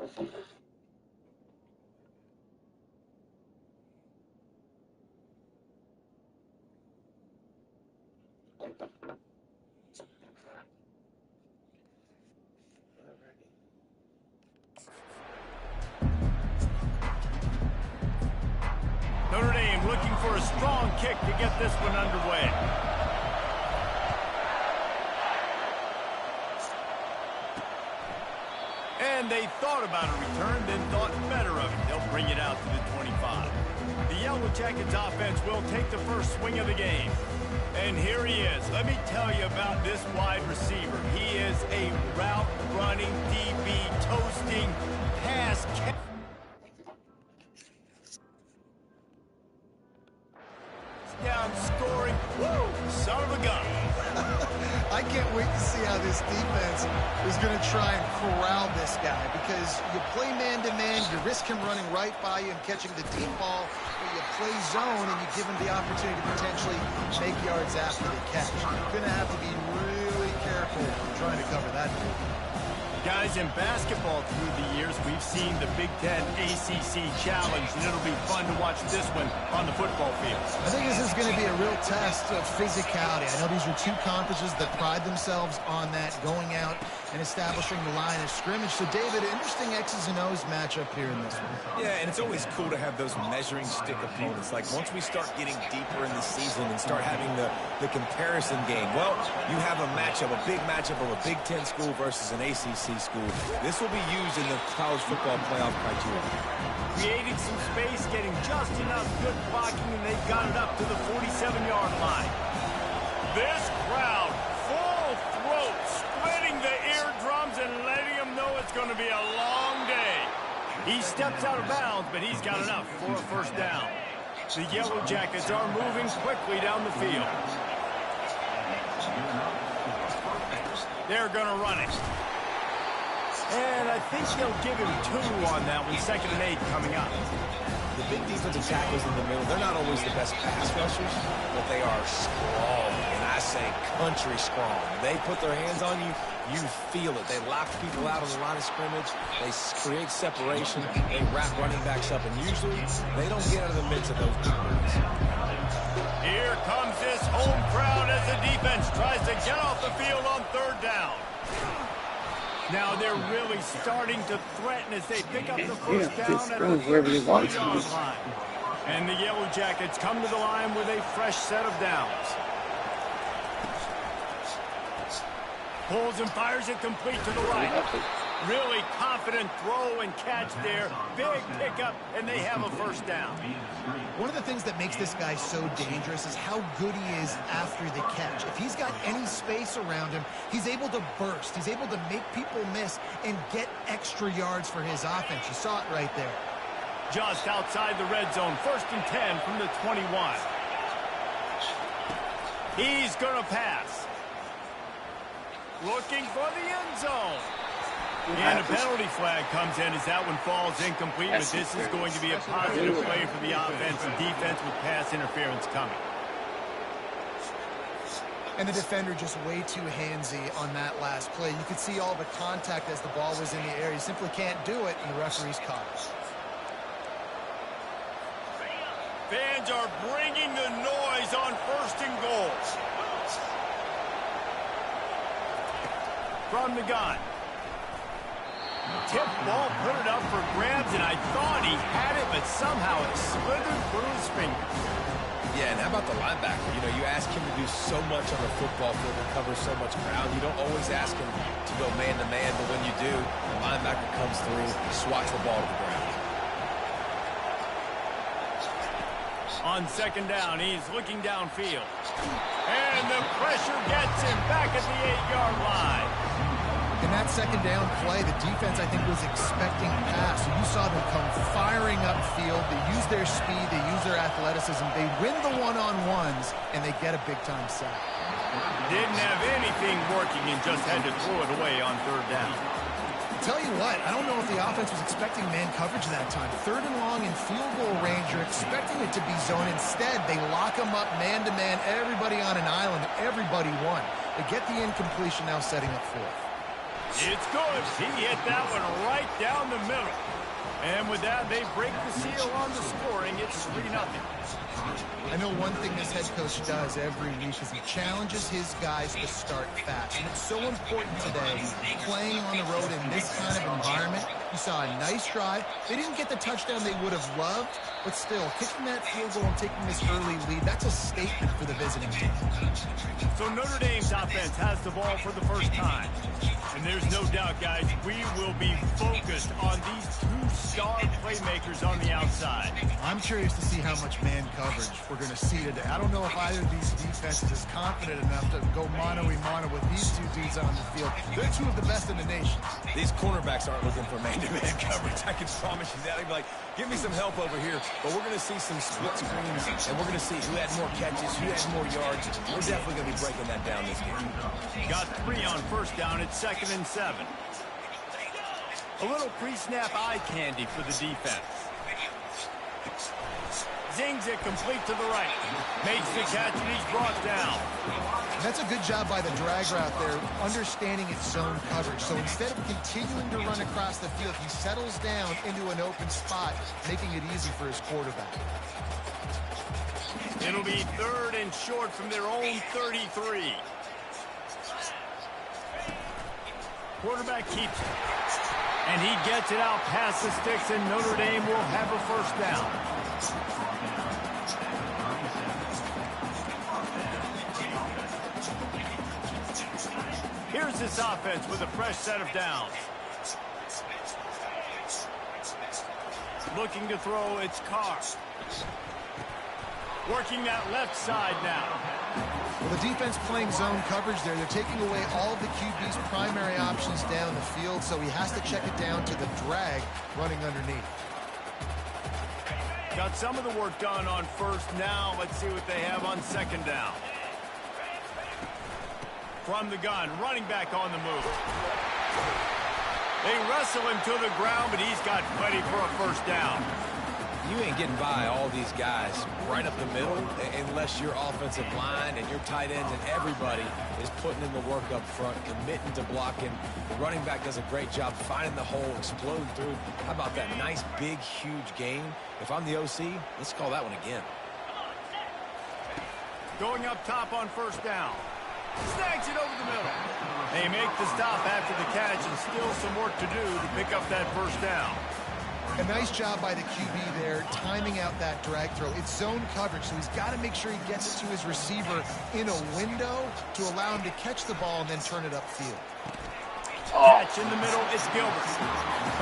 Notre Dame looking for a strong kick to get this one underway. And they thought about a return, then thought better of it. They'll bring it out to the 25. The Yellow Jackets offense will take the first swing of the game. And here he is. Let me tell you about this wide receiver. He is a route-running, DB, toasting, pass catch. Down scoring. Woo! Son of a gun. I can't wait to see how this defense is going to try and corral this guy, because you play man-to-man, you risk him running right by you and catching the deep ball, or you play zone and you give him the opportunity to potentially make yards after the catch. You're going to have to be really careful trying to cover that. Guys, in basketball through the years, we've seen the Big Ten ACC Challenge, and it'll be fun to watch this one on the football field. I think this is going to be a real test of physicality. I know these are two conferences that pride themselves on that, going out and establishing the line of scrimmage. So, David, interesting X's and O's matchup here in this one. Yeah, and it's always cool to have those measuring stick opponents. Like, once we start getting deeper in the season and start having the comparison game, well, you have a matchup, a big matchup of a Big Ten school versus an ACC school. This will be used in the college football playoff criteria. Creating some space, getting just enough good blocking, and they got it up to the 47-yard line. This crowd, full throat, splitting the eardrums and letting them know it's going to be a long day. He steps out of bounds, but he's got enough for a first down. The Yellow Jackets are moving quickly down the field. They're going to run it. And I think they'll give him 2 on that one, 2nd and 8 coming up. The big defensive tackles in the middle, they're not always the best pass rushers, but they are strong, and I say country strong. They put their hands on you, you feel it. They lock people out on the line of scrimmage. They create separation. They wrap running backs up, and usually they don't get out of the midst of those defenses. Here comes this home crowd as the defense tries to get off the field on 3rd down. Now they're really starting to threaten as they pick up the first down at the 30-yard line. And the Yellow Jackets come to the line with a fresh set of downs. Pulls and fires it complete to the right. Really confident throw and catch there. Big pickup, and they have a first down. One of the things that makes this guy so dangerous is how good he is after the catch. If he's got any space around him, he's able to burst. He's able to make people miss and get extra yards for his offense. You saw it right there. Just outside the red zone, 1st and 10 from the 21. He's going to pass. Looking for the end zone. And a penalty flag comes in as that one falls incomplete, but this is going to be a positive play for the offense and defense with pass interference coming. And the defender just way too handsy on that last play. You could see all the contact as the ball was in the air. You simply can't do it, and the referee's caught it. Fans are bringing the noise on 1st and goal. From the gun. Tip ball, put it up for grabs, and I thought he had it, but somehow it slithered through his fingers. Yeah, and how about the linebacker? You know, you ask him to do so much on the football field and cover so much ground. You don't always ask him to go man-to-man, but when you do, the linebacker comes through, swats the ball to the ground. On 2nd down, he's looking downfield. And the pressure gets him back at the 8-yard line. In that 2nd down play, the defense, I think, was expecting a pass. So you saw them come firing upfield. They use their speed. They use their athleticism. They win the one-on-ones, and they get a big-time sack. Didn't have anything working and just had to throw it away on 3rd down. Tell you what, I don't know if the offense was expecting man coverage that time. 3rd and long in field goal range, you're expecting it to be zone. Instead, they lock them up man-to-man, everybody on an island, everybody won. They get the incompletion, now setting up 4th. It's good. He hit that one right down the middle. And with that, they break the seal on the scoring. It's 3-0. I know one thing this head coach does every week is he challenges his guys to start fast. And it's so important today, playing on the road in this kind of environment. You saw a nice drive. They didn't get the touchdown they would have loved, but still, kicking that field goal and taking this early lead, that's a statement for the visiting team. So Notre Dame's offense has the ball for the first time. And there's no doubt, guys, we will be focused on these two star playmakers on the outside. I'm curious to see how much man coverage we're going to see today. I don't know if either of these defenses is confident enough to go mano-a-mano with these two dudes on the field. They're two of the best in the nation. These cornerbacks aren't looking for man-to-man coverage. I can promise you that. They'd be like, give me some help over here. But we're going to see some split screens, and we're going to see who had more catches, who had more yards. We're definitely going to be breaking that down this game. Got 3 on first down. It's 2nd and 7. A little pre-snap eye candy for the defense. Zings it complete to the right. Makes the catch, and he's brought down. That's a good job by the drag route there, understanding its zone coverage. So instead of continuing to run across the field, he settles down into an open spot, making it easy for his quarterback. It'll be 3rd and short from their own 33. Quarterback keeps it. And he gets it out past the sticks, and Notre Dame will have a first down. Here's this offense with a fresh set of downs. Looking to throw, it's Carr. Working that left side now. Well, the defense playing zone coverage there. They're taking away all of the QB's primary options down the field, so he has to check it down to the drag running underneath. Got some of the work done on first. Now let's see what they have on 2nd down. From the gun, running back on the move. They wrestle him to the ground, but he's got plenty for a first down. You ain't getting by all these guys right up the middle unless your offensive line and your tight ends and everybody is putting in the work up front, committing to blocking. The running back does a great job finding the hole, exploding through. How about that nice, big, huge gain? If I'm the OC, let's call that one again. Going up top on first down. Snags it over the middle. They make the stop after the catch, and still some work to do to pick up that first down. A nice job by the QB there, timing out that drag throw. It's zone coverage, so he's got to make sure he gets it to his receiver in a window to allow him to catch the ball and then turn it upfield. Catch in the middle, it's Gilbert.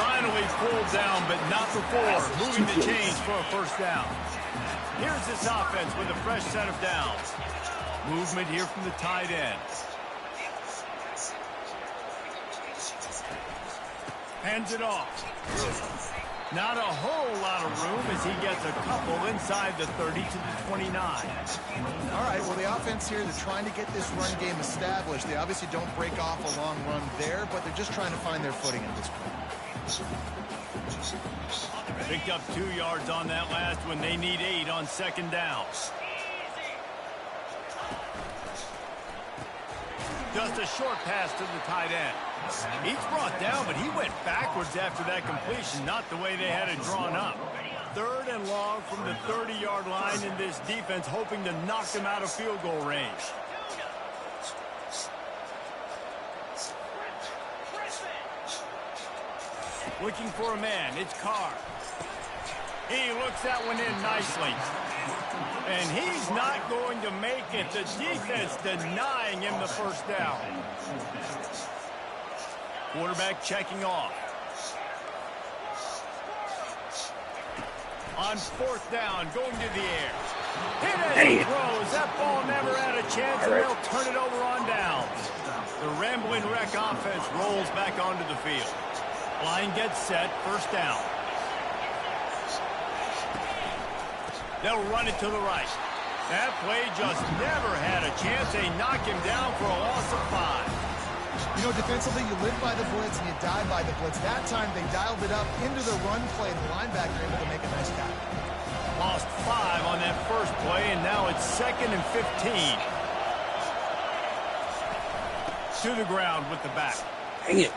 Finally pulled down, but not before moving the chains for a first down. Here's this offense with a fresh set of downs. Movement here from the tight end. Hands it off. Not a whole lot of room as he gets a couple inside the 30 to the 29. All right, well, the offense here, they're trying to get this run game established. They obviously don't break off a long run there, but they're just trying to find their footing at this point. Picked up 2 yards on that last one. They need 8 on 2nd down. Just a short pass to the tight end. He's brought down, but he went backwards after that completion, not the way they had it drawn up. 3rd and long from the 30-yard line, in this defense hoping to knock them out of field goal range. Looking for a man, it's Carr. He looks that one in nicely. And he's not going to make it. The defense denying him the first down. Quarterback checking off. On 4th down, going to the air. Hit as he throws. That ball never had a chance, and they'll turn it over on downs. The rambling wreck offense rolls back onto the field. Line gets set, first down. They'll run it to the right. That play just never had a chance. They knock him down for a loss of 5. You know, defensively, you live by the blitz and you die by the blitz. That time, they dialed it up into the run play, and the linebacker able to make a nice tackle. Lost 5 on that first play, and now it's 2nd and 15. To the ground with the back. Dang it.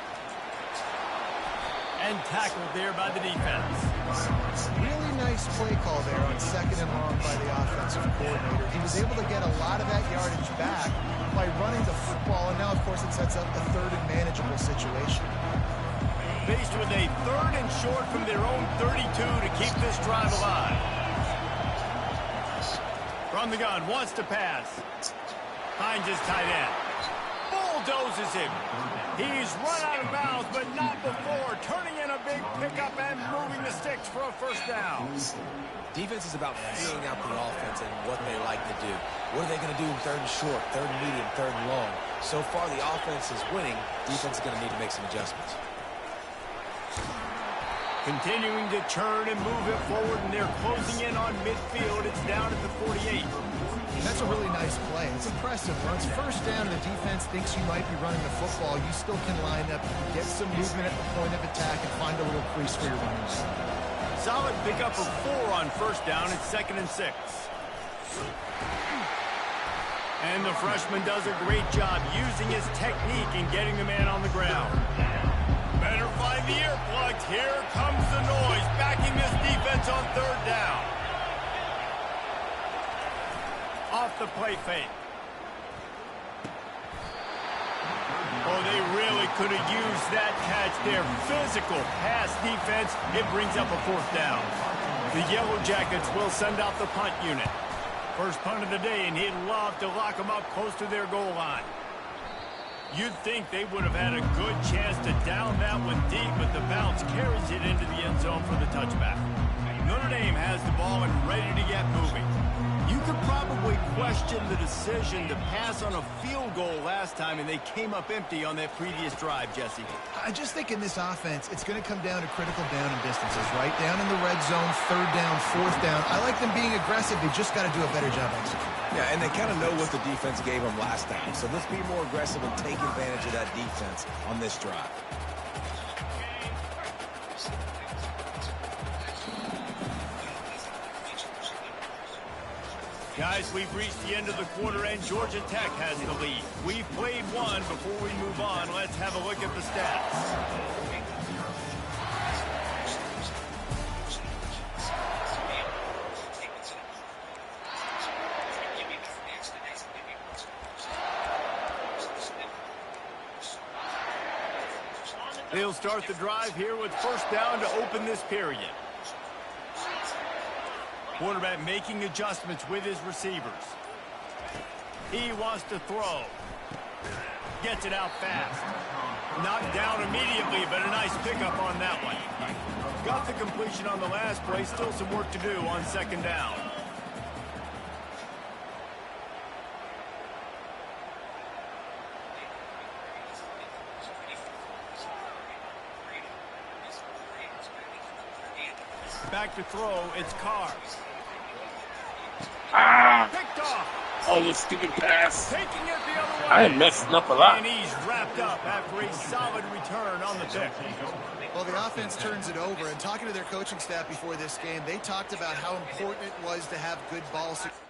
And tackled there by the defense. Really nice play call there on 2nd and long by the offensive coordinator. He was able to get a lot of that yardage back by running the football, and now, of course, it sets up a 3rd and manageable situation. Faced with a 3rd and short from their own 32 to keep this drive alive. From the gun, wants to pass. Finds his tight end. Bulldozes him. He's run out of bounds, but not before. Turning in a big pickup and moving the sticks for a 1st down. Defense is about figuring out the offense and what they like to do. What are they going to do in 3rd and short, 3rd and medium, 3rd and long? So far, the offense is winning. Defense is going to need to make some adjustments. Continuing to turn and move it forward, and they're closing in on midfield. It's down at the 48. That's a really nice play. It's impressive. When it's 1st down and the defense thinks you might be running the football, you still can line up, get some movement at the point of attack, and find a little crease for your runners. Solid pickup of 4 on 1st down. It's 2nd and 6. And the freshman does a great job using his technique and getting the man on the ground. Better find the earplugs. Here comes the noise, backing this defense on 3rd down. Off the play fake. Oh, they really could have used that catch there. Physical pass defense. It brings up a 4th down. The Yellow Jackets will send out the punt unit. First punt of the day, and he'd love to lock them up close to their goal line. You'd think they would have had a good chance to down that one deep, but the bounce carries it into the end zone for the touchback. Notre Dame has the ball and ready to get moving. You could probably question the decision to pass on a field goal last time, and they came up empty on that previous drive, Jesse. I just think in this offense, it's going to come down to critical down and distances, right? Down in the red zone, 3rd down, 4th down. I like them being aggressive. They just got to do a better job executing. Yeah, and they kind of know what the defense gave them last time. So let's be more aggressive and take advantage of that defense on this drive. Guys, we've reached the end of the quarter, and Georgia Tech has the lead. We've played one. Before we move on, let's have a look at the stats. They'll start the drive here with 1st down to open this period. Quarterback making adjustments with his receivers. He wants to throw. Gets it out fast. Knocked down immediately, but a nice pickup on that one. Got the completion on the last play. Still some work to do on 2nd down. Back to throw. It's Carr. Picked off. Oh, you stupid pass. Taking it the other way. I am messing up a lot. And he's wrapped up after a solid return on the pick. Well, the offense turns it over, and talking to their coaching staff before this game, they talked about how important it was to have good ball security.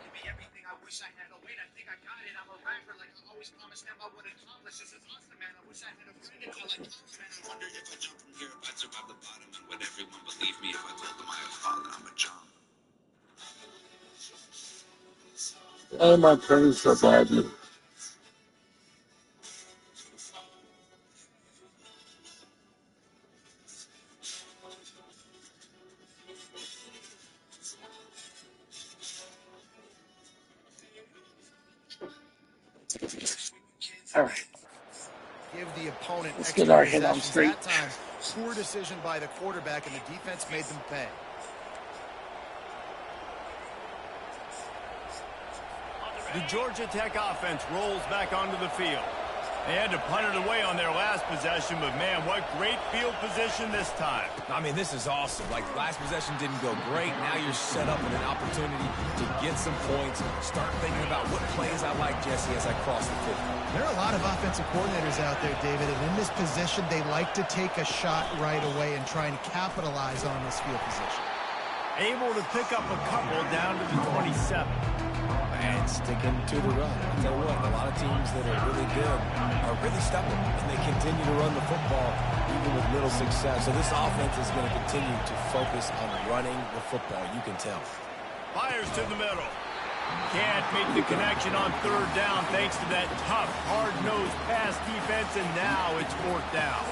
Why am I playing so badly? All right. Give the opponent Let's extra get our head on possessions. straight. That time, poor decision by the quarterback, and the defense made them pay. The Georgia Tech offense rolls back onto the field. They had to punt it away on their last possession, but man, what great field position this time. I mean, this is awesome. Like, last possession didn't go great. Now you're set up with an opportunity to get some points. Start thinking about what plays I like, Jesse, as I cross the field. There are a lot of offensive coordinators out there, David, and in this position, they like to take a shot right away and try and capitalize on this field position. Able to pick up a couple down to the 27. And sticking to the run. I'll tell you what, a lot of teams that are really good are really stubborn, and they continue to run the football even with little success. So this offense is going to continue to focus on running the football. You can tell. Fires to the middle. Can't make the connection on third down thanks to that tough, hard-nosed pass defense, and now it's fourth down.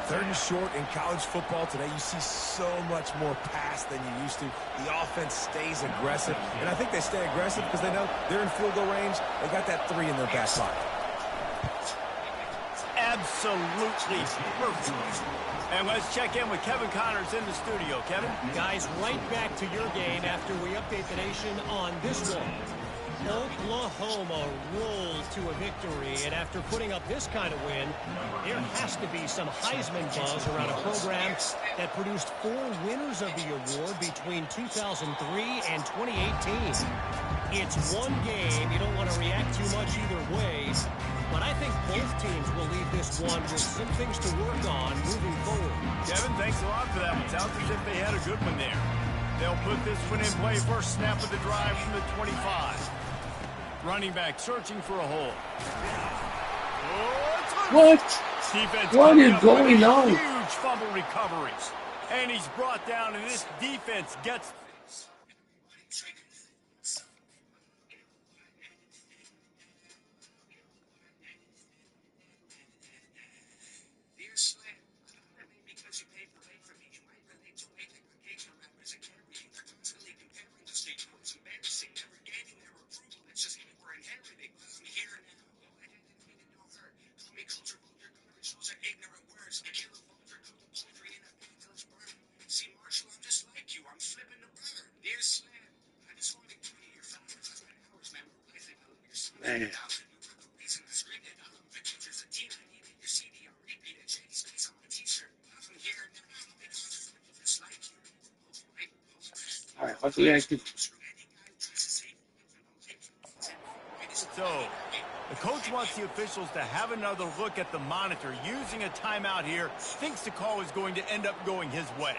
Third and short in college football today, you see so much more pass than you used to. The offense stays aggressive, and I think they stay aggressive because they know they're in field goal range. They got that 3 in their back pocket. Absolutely perfect. And let's check in with Kevin Connors in the studio. Kevin? Guys, right back to your game after we update the nation on this one. Oklahoma rolled to a victory, and after putting up this kind of win, there has to be some Heisman buzz around a program that produced 4 winners of the award between 2003 and 2018. It's one game. You don't want to react too much either way, but I think both teams will leave this one with some things to work on moving forward. Kevin, thanks a lot for that. It sounds as if they had a good one there. They'll put this one in play. First snap of the drive from the 25. Running back searching for a hole. What? Defense What is going on? Huge fumble recoveries. And he's brought down, and this defense gets... Man. All right, what's the next? So, the coach wants the officials to have another look at the monitor. Using a timeout here, thinks the call is going to end up going his way.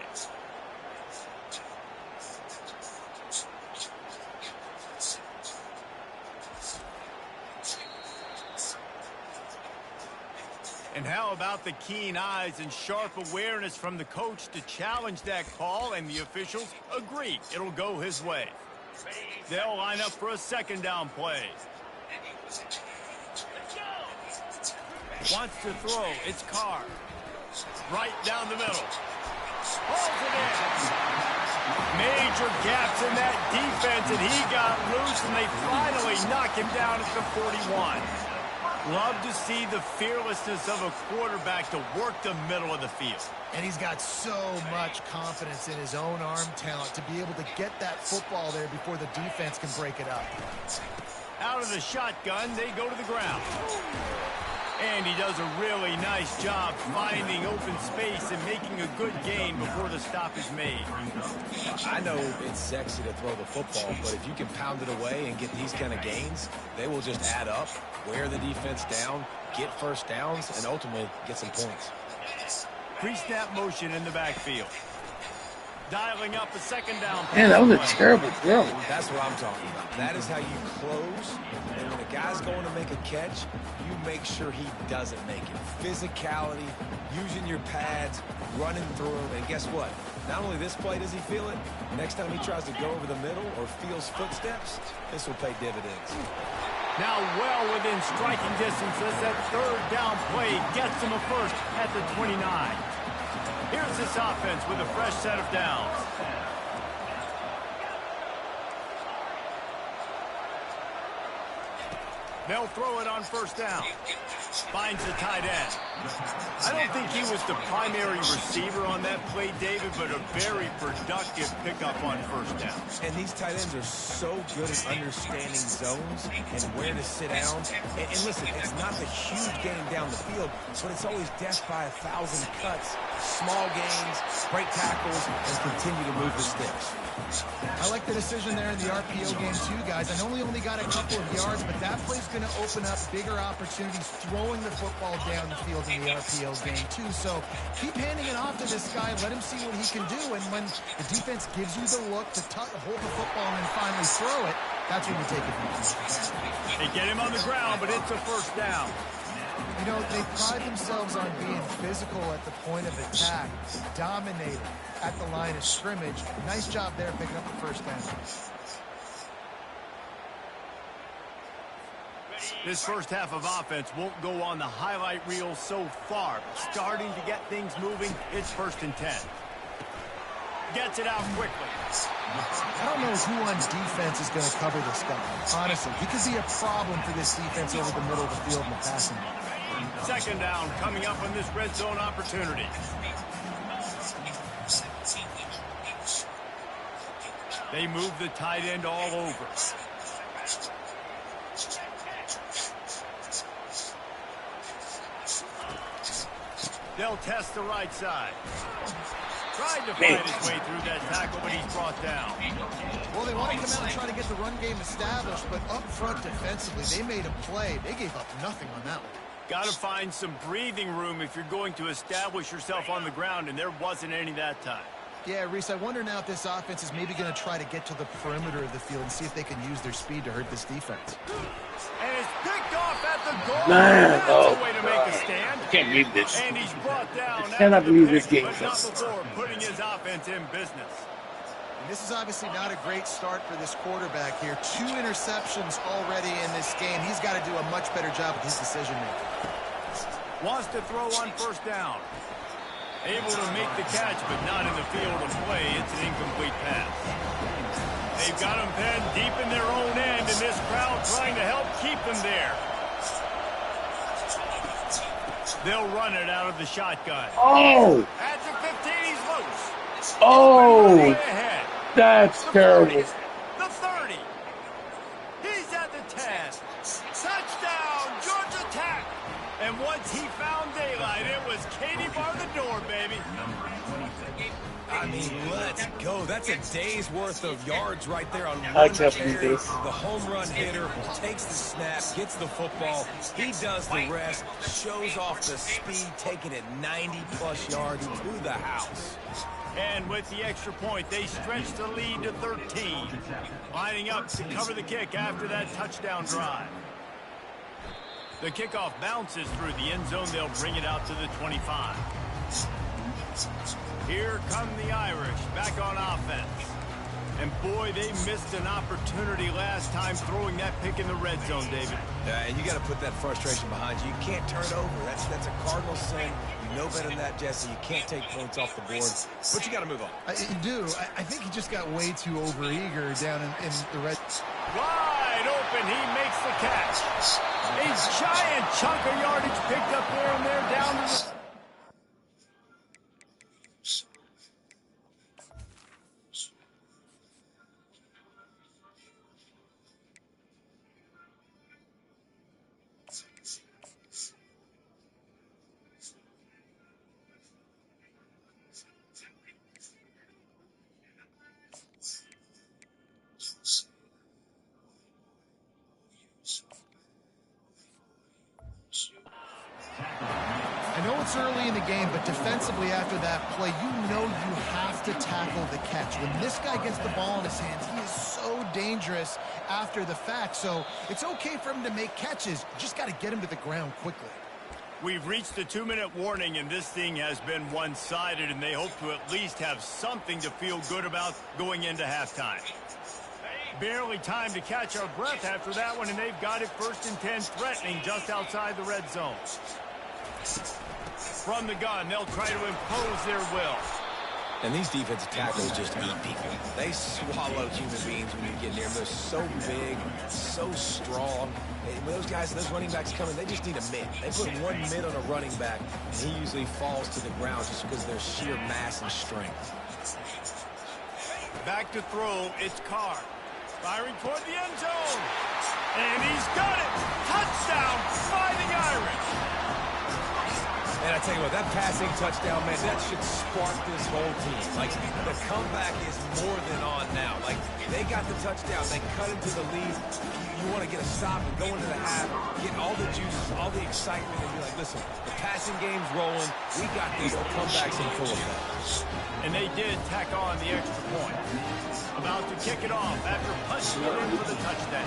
And how about the keen eyes and sharp awareness from the coach to challenge that call, and the officials agree it'll go his way. They'll line up for a second down play. Wants to throw. It's Carr. Right down the middle. Holds it in. Major gaps in that defense, and he got loose, and they finally knock him down at the 41. Love to see the fearlessness of a quarterback to work the middle of the field. And he's got so much confidence in his own arm talent to be able to get that football there before the defense can break it up. Out of the shotgun, they go to the ground. And he does a really nice job finding open space and making a good gain before the stop is made. I know it's sexy to throw the football, but if you can pound it away and get these kind of gains, they will just add up, wear the defense down, get first downs, and ultimately get some points. Pre-snap motion in the backfield. Dialing up a second down. Man, that was a terrible throw. That's what I'm talking about. That is how you close. And when a guy's going to make a catch, you make sure he doesn't make it. Physicality, using your pads, running through them. And guess what? Not only this play does he feel it, next time he tries to go over the middle or feels footsteps, this will pay dividends. Now well within striking distance as that third down play gets him a first at the 29. Here's this offense with a fresh set of downs. They'll throw it on first down. Finds the tight end. I don't think he was the primary receiver on that play, David, but a very productive pickup on first down. And these tight ends are so good at understanding zones and where to sit down. And listen, it's not the huge game down the field, but it's always death by 1,000 cuts, small gains, break tackles, and continue to move the sticks. I like the decision there in the RPO game too, guys. I know he only got a couple of yards, but that play's going going to open up bigger opportunities throwing the football down the field in the RPO game, too. So keep handing it off to this guy. Let him see what he can do. And when the defense gives you the look to hold the football and then finally throw it, that's when you take advantage. They get him on the ground, but it's a first down. You know, they pride themselves on being physical at the point of attack, dominating at the line of scrimmage. Nice job there picking up the first down. This first half of offense won't go on the highlight reel so far. Starting to get things moving, it's 1st and 10. Gets it out quickly. I don't know who on defense is going to cover this guy. Honestly, he could be a problem for this defense over the middle of the field in the passing game. 2nd down coming up on this red zone opportunity. They move the tight end all over. They'll test the right side. Tried to fight his way through that tackle, but he's brought down. Well, they want to come out and try to get the run game established, but up front defensively, they made a play. They gave up nothing on that one. Got to find some breathing room if you're going to establish yourself on the ground, and there wasn't any that time. Yeah, Reese, I wonder now if this offense is maybe going to try to get to the perimeter of the field and see if they can use their speed to hurt this defense. And it's picked off at the goal. Man, That's a way to make a stand. I can't believe this. And he's brought down. I cannot believe this game. But not before putting his offense in business. And this is obviously not a great start for this quarterback here. 2 interceptions already in this game. He's got to do a much better job with his decision-making. Wants to throw on 1st down. Able to make the catch, but not in the field of play. It's an incomplete pass. They've got him pinned deep in their own end, and this crowd trying to help keep them there. They'll run it out of the shotgun. Oh! At the 15, he's loose. Oh! Ahead. That's terrible. The 30. He's at the 10. Touchdown, Georgia Tech. And once he found daylight, it was Katie bar the door, baby. I mean, let's go. That's a day's worth of yards right there on I one can't carry. believe this. The home run hitter takes the snap, gets the football. He does the rest, shows off the speed, taking it 90-plus yards to the house. And with the extra point, they stretch the lead to 13. Lining up to cover the kick after that touchdown drive. The kickoff bounces through the end zone. They'll bring it out to the 25. Here come the Irish back on offense. And boy, they missed an opportunity last time throwing that pick in the red zone, David. And you got to put that frustration behind you. You can't turn it over. That's a cardinal sin. You know better than that, Jesse. You can't take points off the board. But you got to move on. You do. I think he just got way too overeager down in the red. Wide open, he makes the catch. A giant chunk of yardage picked up there and there down to the... I know it's early in the game, but defensively after that play, you know you have to tackle the catch. When this guy gets the ball in his hands, he is so dangerous after the fact. So it's okay for him to make catches. You just got to get him to the ground quickly. We've reached the 2-minute warning, and this thing has been one-sided, and they hope to at least have something to feel good about going into halftime. Barely time to catch our breath after that one, and they've got it 1st and 10, threatening just outside the red zone. From the gun, they'll try to impose their will. And these defensive tackles just eat people. They swallow human beings when you get near them. They're so big, so strong. And when those guys, those running backs come in, they just need a mid. They put one mid on a running back, and he usually falls to the ground just because of their sheer mass and strength. Back to throw, it's Carr. Firing toward the end zone. And he's got it. Touchdown by the Irish. And I tell you what, that passing touchdown, man, that should spark this whole team. Like, the comeback is more than on now. Like, they got the touchdown. They cut into the lead. You want to get a stop and go into the half, get all the juices, all the excitement, and be like, listen, the passing game's rolling. We got this. The comeback's in full effect. And they did tack on the extra point. About to kick it off after punching it in for the touchdown.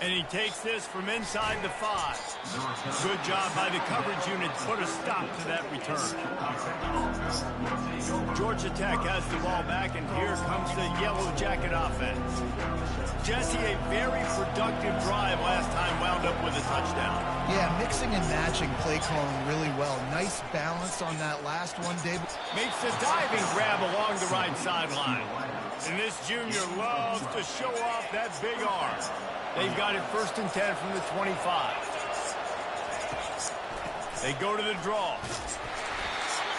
And he takes this from inside the 5. Good job by the coverage unit to put a stop to that return. Georgia Tech has the ball back, and here comes the Yellow Jacket offense. Jesse, a very productive drive last time, wound up with a touchdown. Yeah, mixing and matching play calling really well. Nice balance on that last one, David. Makes the diving grab along the right sideline. And this junior loves to show off that big arm. They've got it 1st and 10 from the 25. They go to the draw.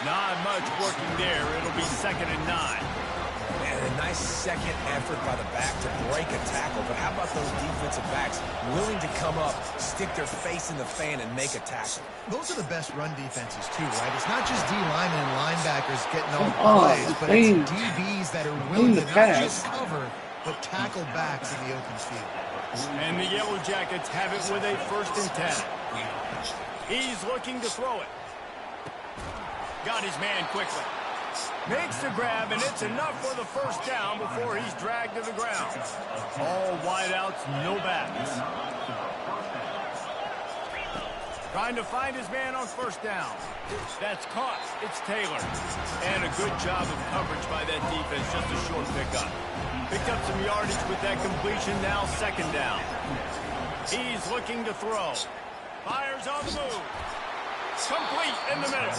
Not much working there. It'll be 2nd and 9. And a nice second effort by the back to break a tackle. But how about those defensive backs willing to come up, stick their face in the fan, and make a tackle? Those are the best run defenses, too, right? It's not just D linemen and linebackers getting all the plays, but it's DBs that are willing to not just cover, but tackle backs in the open field. And the Yellow Jackets have it with a 1st and 10. He's looking to throw it. Got his man quickly. Makes the grab, and it's enough for the 1st down before he's dragged to the ground. All wideouts, no backs. Trying to find his man on 1st down. That's caught. It's Taylor. And a good job of coverage by that defense. Just a short pickup. Picked up some yardage with that completion. Now 2nd down. He's looking to throw. Fires on the move. Complete in the middle.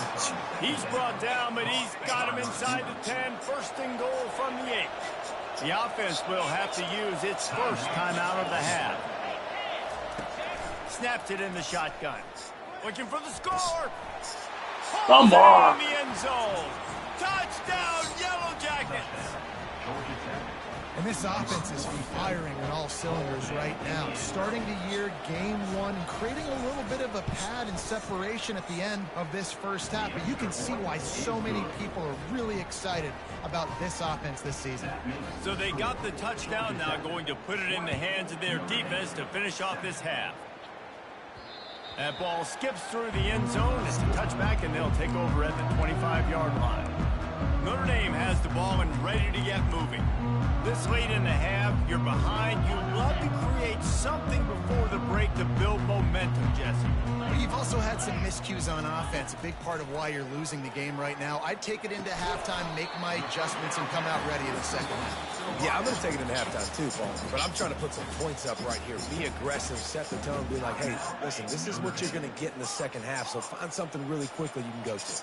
He's brought down, but he's got him inside the 10. 1st and goal from the 8. The offense will have to use its 1st timeout of the half. Snaps it in the shotgun. Looking for the score. Come on. In the end zone. Touchdown, Yellow Jackets. And this offense is firing on all cylinders right now. Starting the year, game 1, and creating a little bit of a pad and separation at the end of this 1st half. But you can see why so many people are really excited about this offense this season. So they got the touchdown, now going to put it in the hands of their defense to finish off this half. That ball skips through the end zone. It's a touchback, and they'll take over at the 25-yard line. Notre Dame has the ball and ready to get moving. This late in the half, you're behind. You love to create something before the break to build momentum, Jesse. But you've also had some miscues on offense, a big part of why you're losing the game right now. I'd take it into halftime, make my adjustments, and come out ready in the 2nd half. Yeah, I'm going to take it into halftime too, Paul. But I'm trying to put some points up right here. Be aggressive, set the tone, be like, hey, listen, this is what you're going to get in the 2nd half, so find something really quickly you can go to.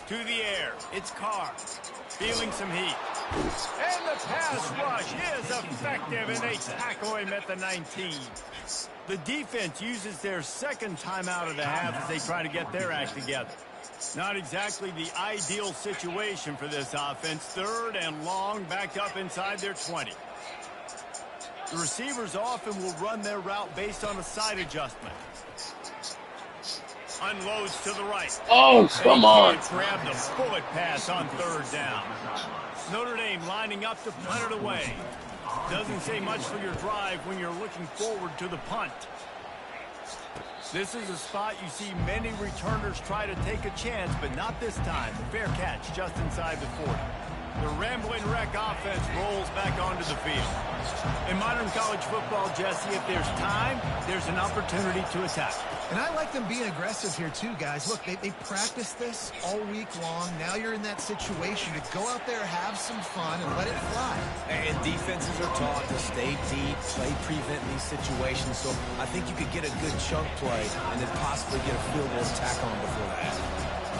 To the air, it's Carr, feeling some heat. And the pass rush is effective, and they tackle him at the 19. The defense uses their 2nd timeout of the half as they try to get their act together. Not exactly the ideal situation for this offense. 3rd and long, backed up inside their 20. The receivers often will run their route based on a side adjustment. Unloads to the right. Oh, come on. Grab the bullet pass on 3rd down. Notre Dame lining up to punt it away. Doesn't say much for your drive when you're looking forward to the punt. This is a spot you see many returners try to take a chance, but not this time. The fair catch just inside the 40. The Rambling Wreck offense rolls back onto the field. In modern college football, Jesse, if there's time, there's an opportunity to attack. And I like them being aggressive here too, guys. Look, they practice this all week long. Now you're in that situation to go out there, have some fun, and let it fly. And defenses are taught to stay deep, play prevent in these situations. So I think you could get a good chunk play and then possibly get a field goal tack on before that.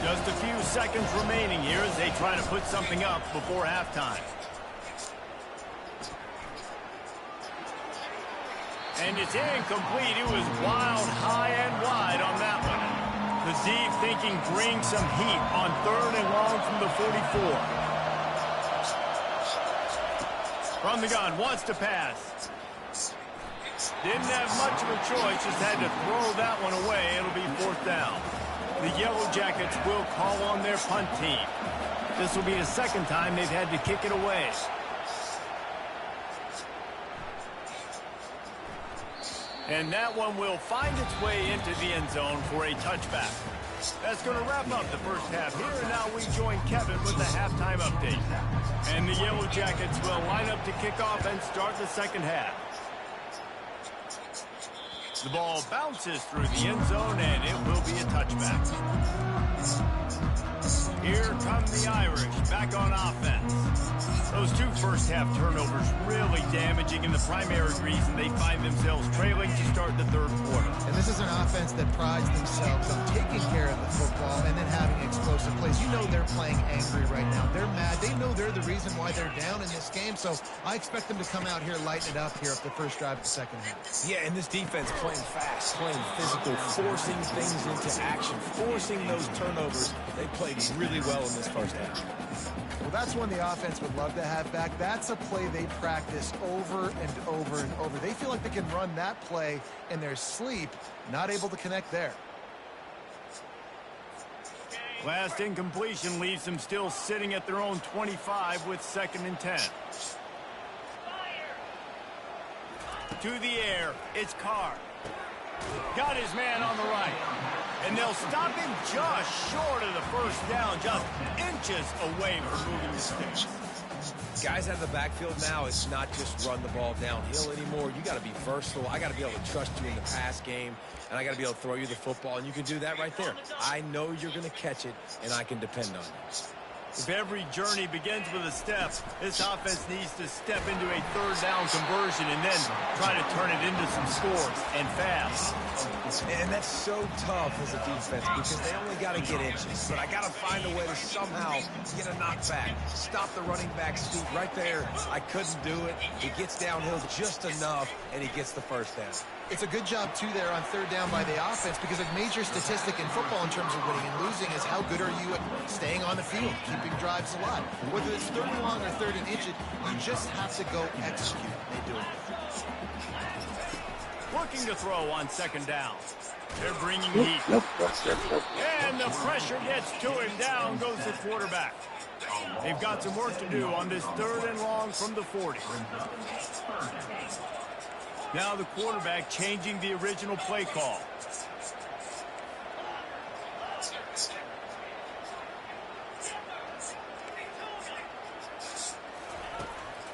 Just a few seconds remaining here as they try to put something up before halftime. And it's incomplete. It was wild, high, and wide on that one. The deep thinking brings some heat on 3rd and long from the 44. From the gun, wants to pass. Didn't have much of a choice, just had to throw that one away. It'll be 4th down. The Yellow Jackets will call on their punt team. This will be the 2nd time they've had to kick it away. And that one will find its way into the end zone for a touchback. That's going to wrap up the first half here, and now we join Kevin with the halftime update. And the Yellow Jackets will line up to kick off and start the 2nd half. The ball bounces through the end zone, and it will be a touchback. Here come the Irish, back on offense. Those 2 first-half turnovers really damaging, and the primary reason they find themselves trailing to start the 3rd quarter. And this is an offense that prides themselves on taking care of the football and then having explosive plays. You know they're playing angry right now. They're mad. They know they're the reason why they're down in this game, so I expect them to come out here, lighten it up here at the first drive of the 2nd half. Yeah, and this defense playing fast, playing physical, forcing things into action, forcing those turnovers. They played really well in this first half. Well, that's one the offense would love to have back. That's a play they practice over and over and over. They feel like they can run that play in their sleep, not able to connect there. Last incompletion leaves them still sitting at their own 25 with 2nd and 10. To the air, it's Carr. Got his man on the right. And they'll stop him just short of the first down, just inches away from moving the sticks. Guys out of the backfield now, it's not just run the ball downhill anymore. You got to be versatile. I got to be able to trust you in the pass game, and I got to be able to throw you the football, and you can do that right there. I know you're going to catch it, and I can depend on you. If every journey begins with a step, this offense needs to step into a 3rd down conversion and then try to turn it into some scores, and fast. And that's so tough as a defense because they only got to get inches. But I got to find a way to somehow get a knockback, stop the running back's feet right there. I couldn't do it. He gets downhill just enough, and he gets the first down. It's a good job, too, there on 3rd down by the offense because a major statistic in football in terms of winning and losing is how good are you at staying on the field, keeping drives alive. Whether it's 3rd and long or 3rd and inches, you just have to go execute. They do it. Looking to throw on 2nd down. They're bringing heat. And the pressure gets to him. Down goes the quarterback. They've got some work to do on this 3rd and long from the 40. Now the quarterback changing the original play call.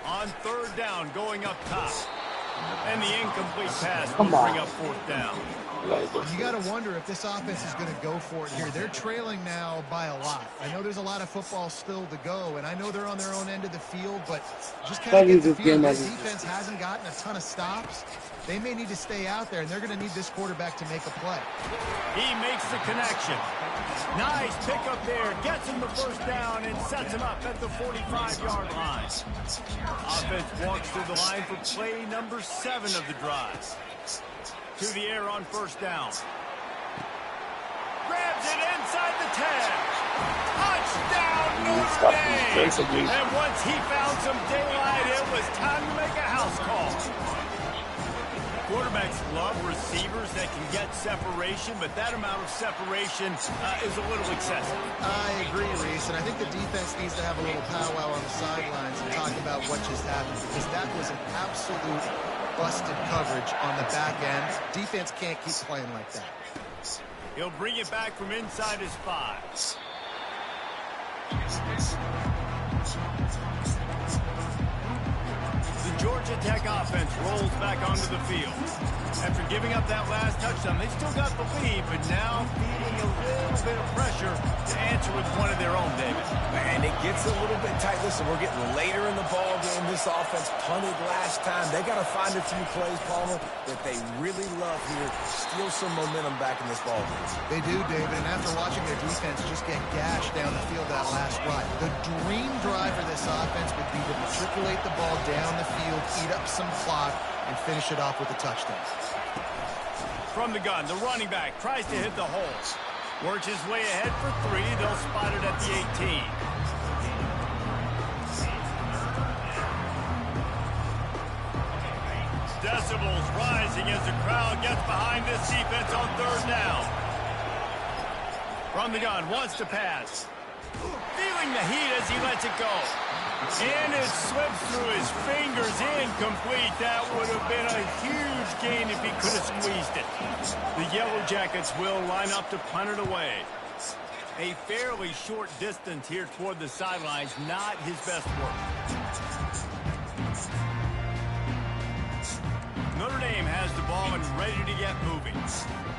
On 3rd down, going up top. And the incomplete pass will bring up 4th down. You got to wonder if this offense is going to go for it here. They're trailing now by a lot. I know there's a lot of football still to go, and I know they're on their own end of the field, but just kind of get the feel this defense hasn't gotten a ton of stops. They may need to stay out there, and they're going to need this quarterback to make a play. He makes the connection. Nice pickup there. Gets him the first down and sets him up at the 45-yard line. Offense walks through the line for play number 7 of the drive. To the air on 1st down. Grabs it inside the 10. Touchdown, Notre Dame. And once he found some daylight, it was time to make a house call. Quarterbacks love receivers that can get separation, but that amount of separation is a little excessive. I agree, Reese, and I think the defense needs to have a little powwow on the sidelines and talk about what just happened, because that was an absolute busted coverage on the back end. Defense can't keep playing like that. He'll bring it back from inside his 5. The Georgia Tech offense rolls back onto the field. After giving up that last touchdown, they still got the lead, but now feeling a little bit of pressure to answer with one of their own, David. And it gets a little bit tight. Listen, we're getting later in the ball game. This offense punted last time. They got to find a few plays, Palmer, that they really love here. Steal some momentum back in this ball game. They do, David, and after watching their defense just get gashed down the field that last drive, the dream drive for this offense would be to matriculate the ball down the field, eat up some clock, and finish it off with a touchdown. From the gun, the running back tries to hit the hole. Works his way ahead for 3. They'll spot it at the 18. Decibels rising as the crowd gets behind this defense on 3rd down. From the gun, wants to pass. Feeling the heat as he lets it go. And it slips through his fingers, incomplete. That would have been a huge gain if he could have squeezed it. The Yellow Jackets will line up to punt it away. A fairly short distance here toward the sidelines, not his best work. Notre Dame has the ball and ready to get moving.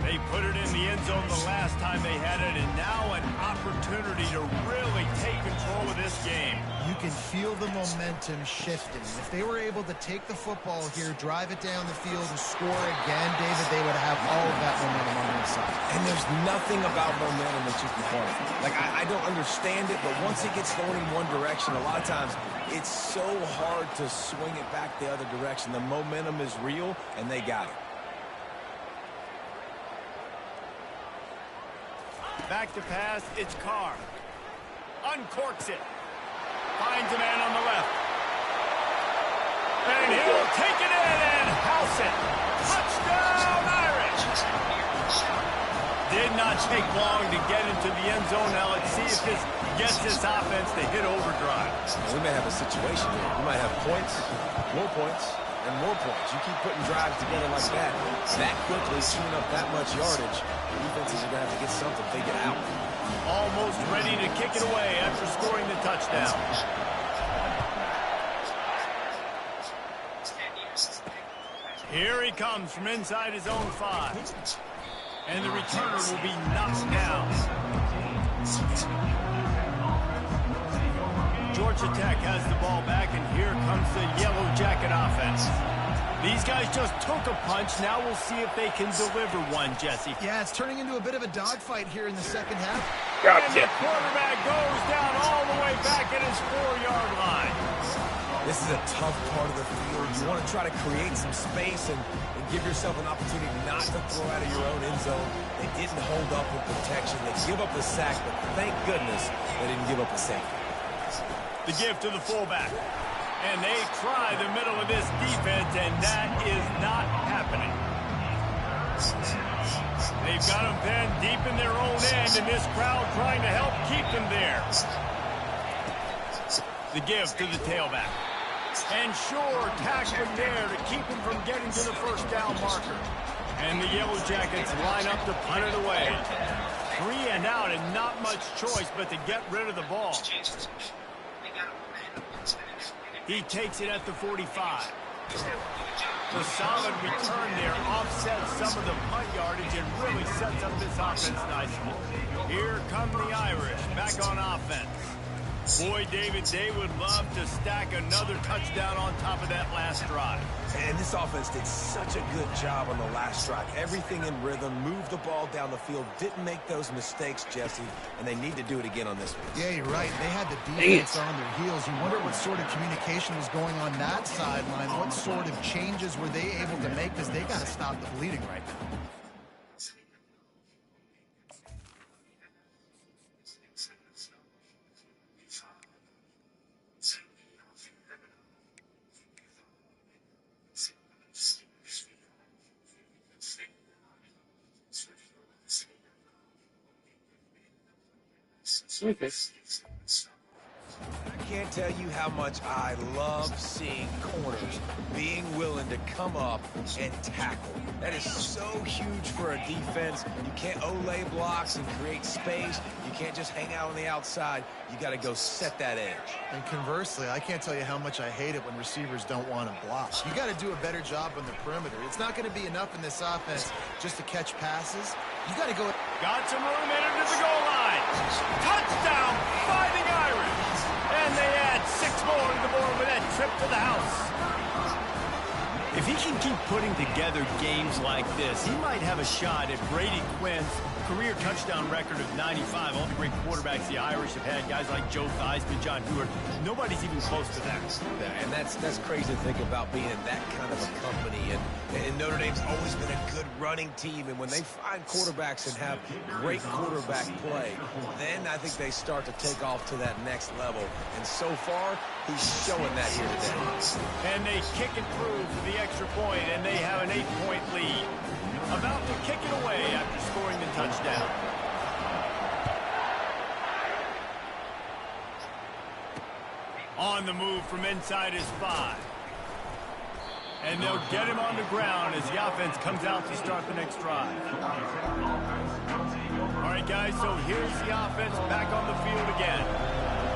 They put it in the end zone the last time they had it, and now an opportunity to really take control of this game. You can feel the momentum shifting. If they were able to take the football here, drive it down the field, and score again, David, they would have all of that momentum on their side. And there's nothing about momentum that you can quantify. Like, I don't understand it, but once it gets going in one direction, a lot of times it's so hard to swing it back the other direction. The momentum is real, and they got it. Back to pass, it's Carr. Uncorks it. Finds a man on the left. And he'll take it in and house it. Touchdown, Irish! Did not take long to get into the end zone. Now let's see if this gets this offense to hit overdrive. We may have a situation here. We might have points, and more points. You keep putting drives together like that quickly, chewing up that much yardage, defenses are going to have to get something figured out. Almost ready to kick it away after scoring the touchdown. Here he comes from inside his own 5. And the returner will be knocked down. Georgia Tech has the ball back, and here comes the Yellow Jacket offense. These guys just took a punch. Now we'll see if they can deliver one, Jesse. Yeah, it's turning into a bit of a dogfight here in the second half. And the quarterback goes down all the way back at his 4-yard line. This is a tough part of the field. You want to try to create some space and give yourself an opportunity not to throw out of your own end zone. They didn't hold up with protection. They give up the sack, but thank goodness they didn't give up a safety. The give to the fullback. And they try the middle of this defense, and that is not happening. They've got them pinned deep in their own end, and this crowd trying to help keep them there. The give to the tailback. And sure, tackling there to keep him from getting to the first down marker. And the Yellow Jackets line up to punt it away. 3 and out, and not much choice but to get rid of the ball. He takes it at the 45. The solid return there offsets some of the punt yardage and really sets up this offense nicely. Here come the Irish back on offense. Boy, David, they would love to stack another touchdown on top of that last drive. And this offense did such a good job on the last drive. Everything in rhythm, moved the ball down the field, didn't make those mistakes, Jesse, and they need to do it again on this one. Yeah, you're right. They had the defense on their heels. You wonder what sort of communication was going on that sideline. What sort of changes were they able to make, because they got to stop the bleeding right now. I can't tell you how much I love seeing corners being willing to come up and tackle. That is so huge for a defense. You can't olay blocks and create space. You can't just hang out on the outside. You got to go set that edge. And conversely, I can't tell you how much I hate it when receivers don't want to block. You got to do a better job on the perimeter. It's not going to be enough in this offense just to catch passes. You got to go. Got some room in into the goal line. Touchdown, Fighting Irish. And they add 6 more to the board with that trip to the house. If he can keep putting together games like this, he might have a shot at Brady Quinn's career touchdown record of 95. All the great quarterbacks the Irish have had, guys like Joe Theismann, John Heward, nobody's even close to that. Yeah, and that's crazy to think about being in that kind of a company. And Notre Dame's always been a good running team. And when they find quarterbacks and have great quarterback play, then I think they start to take off to that next level. And so far, he's showing that here today. And they kick it through for the extra point, and they have an 8-point lead. About to kick it away after scoring the touchdown. On the move from inside his 5. And they'll get him on the ground as the offense comes out to start the next drive. All right, guys, so here's the offense back on the field again.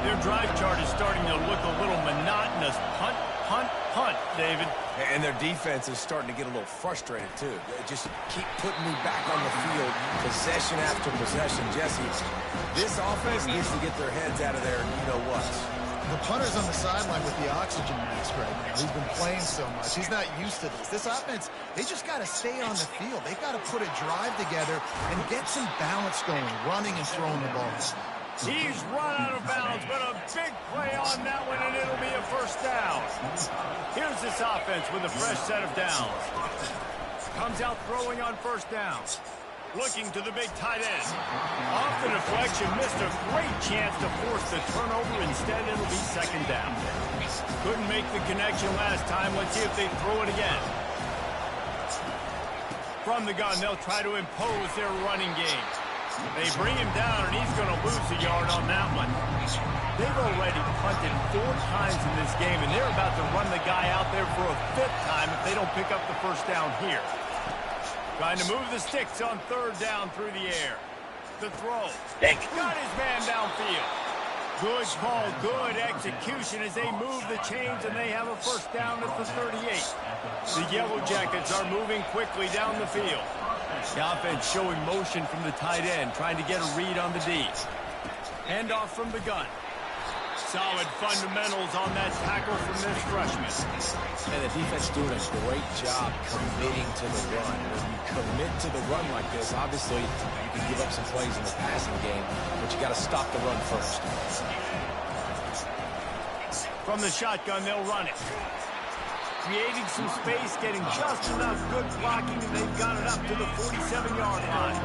Their drive chart is starting to look a little monotonous. Punt, punt, punt, David. And their defense is starting to get a little frustrated, too. They just keep putting me back on the field, possession after possession. Jesse, this offense needs to get their heads out of there, and you know what? The punter's on the sideline with the oxygen mask right now. He's been playing so much. He's not used to this. This offense, they just got to stay on the field. They've got to put a drive together and get some balance going, running and throwing the ball. He's run out of bounds, but a big play on that one, and it'll be a first down. Here's this offense with a fresh set of downs. Comes out throwing on first down. Looking to the big tight end. Off the deflection, missed a great chance to force the turnover. Instead, it'll be second down. Couldn't make the connection last time. Let's see if they throw it again. From the gun, they'll try to impose their running game. They bring him down, and he's going to lose a yard on that one. They've already punted 4 times in this game, and they're about to run the guy out there for a 5th time if they don't pick up the first down here. Trying to move the sticks on third down through the air. The throw. Got his man downfield. Good call, good execution as they move the chains, and they have a first down at the 38. The Yellow Jackets are moving quickly down the field. The offense showing motion from the tight end, trying to get a read on the D. Handoff from the gun. Solid fundamentals on that tackle from this freshman. And the defense doing a great job committing to the run. When you commit to the run like this, obviously you can give up some plays in the passing game, but you got to stop the run first. From the shotgun, they'll run it. Creating some space, getting just enough good blocking, and they've got it up to the 47-yard line.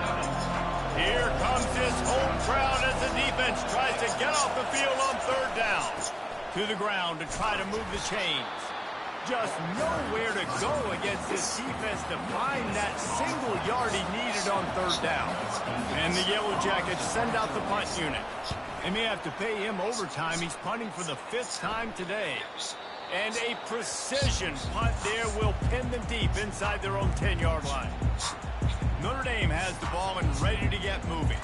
Here comes this home crowd as the defense tries to get off the field on third down. To the ground to try to move the chains. Just nowhere to go against this defense to find that single yard he needed on third down. And the Yellow Jackets send out the punt unit. They may have to pay him overtime. He's punting for the 5th time today. And a precision punt there will pin them deep inside their own 10-yard line. Notre Dame has the ball and ready to get moving.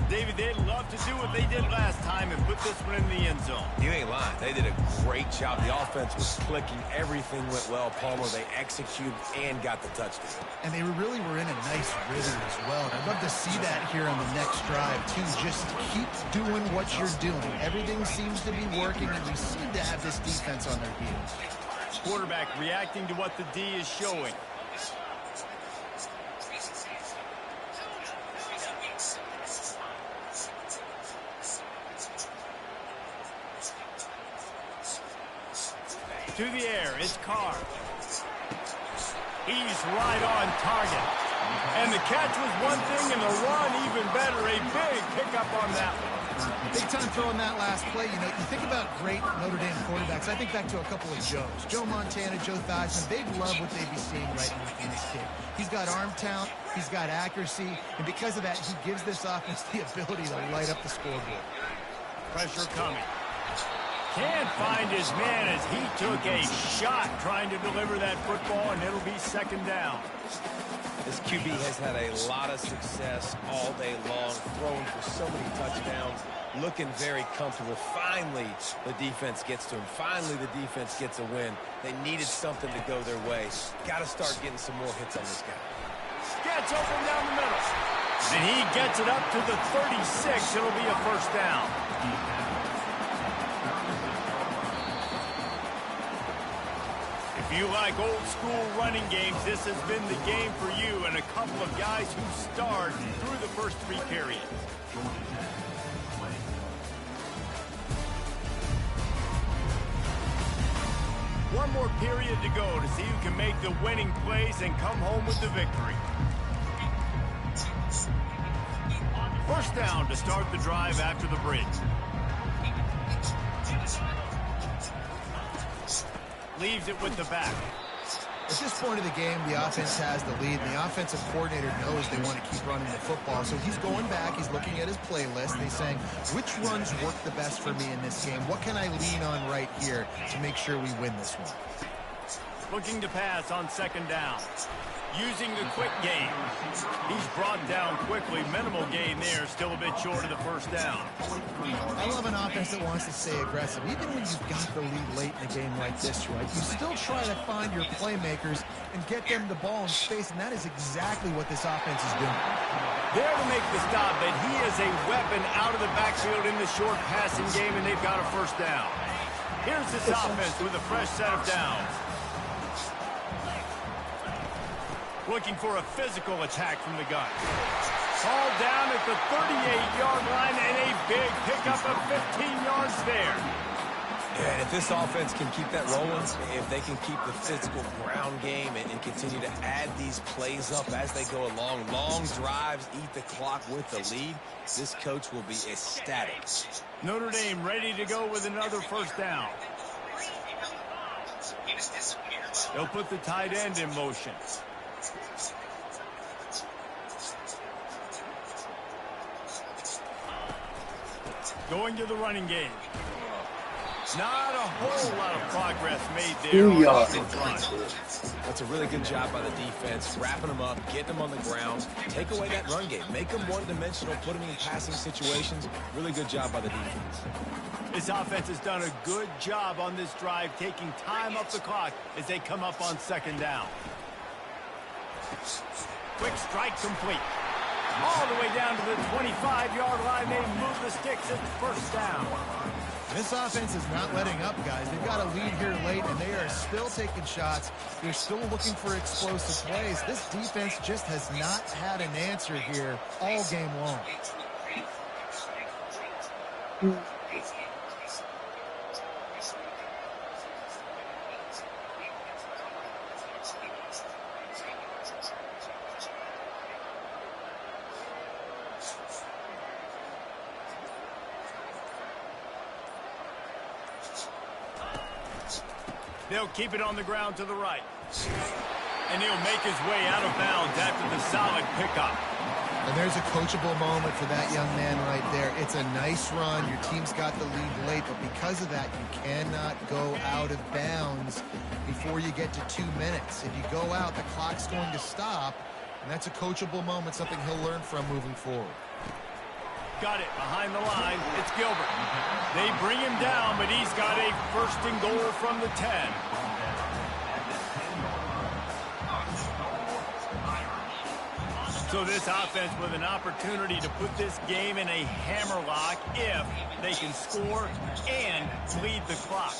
David, they'd love to do what they did last time and put this one in the end zone. You ain't lying. They did a great job. The offense was clicking. Everything went well. Palmer, they executed and got the touchdown. And they really were in a nice rhythm as well. And I'd love to see that here on the next drive, too. Just keep doing what you're doing. Everything seems to be working, and we seem to have this defense on their heels. Quarterback reacting to what the D is showing. To the air, it's Carr. He's right on target. And the catch was one thing, and the run even better. A big pickup on that one. Big time throwing that last play. You know, you think about great Notre Dame quarterbacks. I think back to a couple of Joes. Joe Montana, Joe Theismann. They'd love what they'd be seeing right now from this kid. He's got arm talent. He's got accuracy. And because of that, he gives this offense the ability to light up the scoreboard. Pressure coming. Can't find his man as he took a shot trying to deliver that football, and it'll be second down. This QB has had a lot of success all day long, throwing for so many touchdowns, looking very comfortable. Finally, the defense gets to him. Finally, the defense gets a win. They needed something to go their way. Got to start getting some more hits on this guy. Gets open down the middle. And he gets it up to the 36. It'll be a first down. If you like old school running games, this has been the game for you and a couple of guys who starred through the first 3 periods. One more period to go to see who can make the winning plays and come home with the victory. First down to start the drive after the bridge. Leaves it with the back. At this point of the game, the offense has the lead, and the offensive coordinator knows they want to keep running the football. So he's going back, he's looking at his playlist, and he's saying, which runs work the best for me in this game? What can I lean on right here to make sure we win this one? Looking to pass on second down. Using the quick game. He's brought down quickly. Minimal gain there. Still a bit short of the first down. I love an offense that wants to stay aggressive. Even when you've got the lead late in a game like this, right? You still try to find your playmakers and get them the ball in space, and that is exactly what this offense is doing. There to make the stop, but he is a weapon out of the backfield in the short passing game, and they've got a first down. Here's this offense with a fresh set of downs. Looking for a physical attack from the gun. Ball down at the 38-yard line and a big pickup of 15 yards there. Yeah, and if this offense can keep that rolling, if they can keep the physical ground game and continue to add these plays up as they go along, long drives, eat the clock with the lead, this coach will be ecstatic. Notre Dame ready to go with another first down. They'll put the tight end in motion. Going to the running game. Not a whole lot of progress made there. 2 yards. That's a really good job by the defense, wrapping them up, getting them on the ground. Take away that run game. Make them one-dimensional, put them in passing situations. Really good job by the defense. This offense has done a good job on this drive, taking time up the clock as they come up on second down. Quick strike complete. All the way down to the 25-yard line. They move the sticks at the first down. This offense is not letting up, guys. They've got a lead here late, and they are still taking shots. They're still looking for explosive plays. This defense just has not had an answer here all game long. They'll keep it on the ground to the right. And he'll make his way out of bounds after the solid pickup. And there's a coachable moment for that young man right there. It's a nice run. Your team's got the lead late, but because of that, you cannot go out of bounds before you get to 2 minutes. If you go out, the clock's going to stop, and that's a coachable moment, something he'll learn from moving forward. Got it behind the line. It's Gilbert. They bring him down, but he's got a first and goal from the 10. So this offense with an opportunity to put this game in a hammerlock if they can score and lead the clock.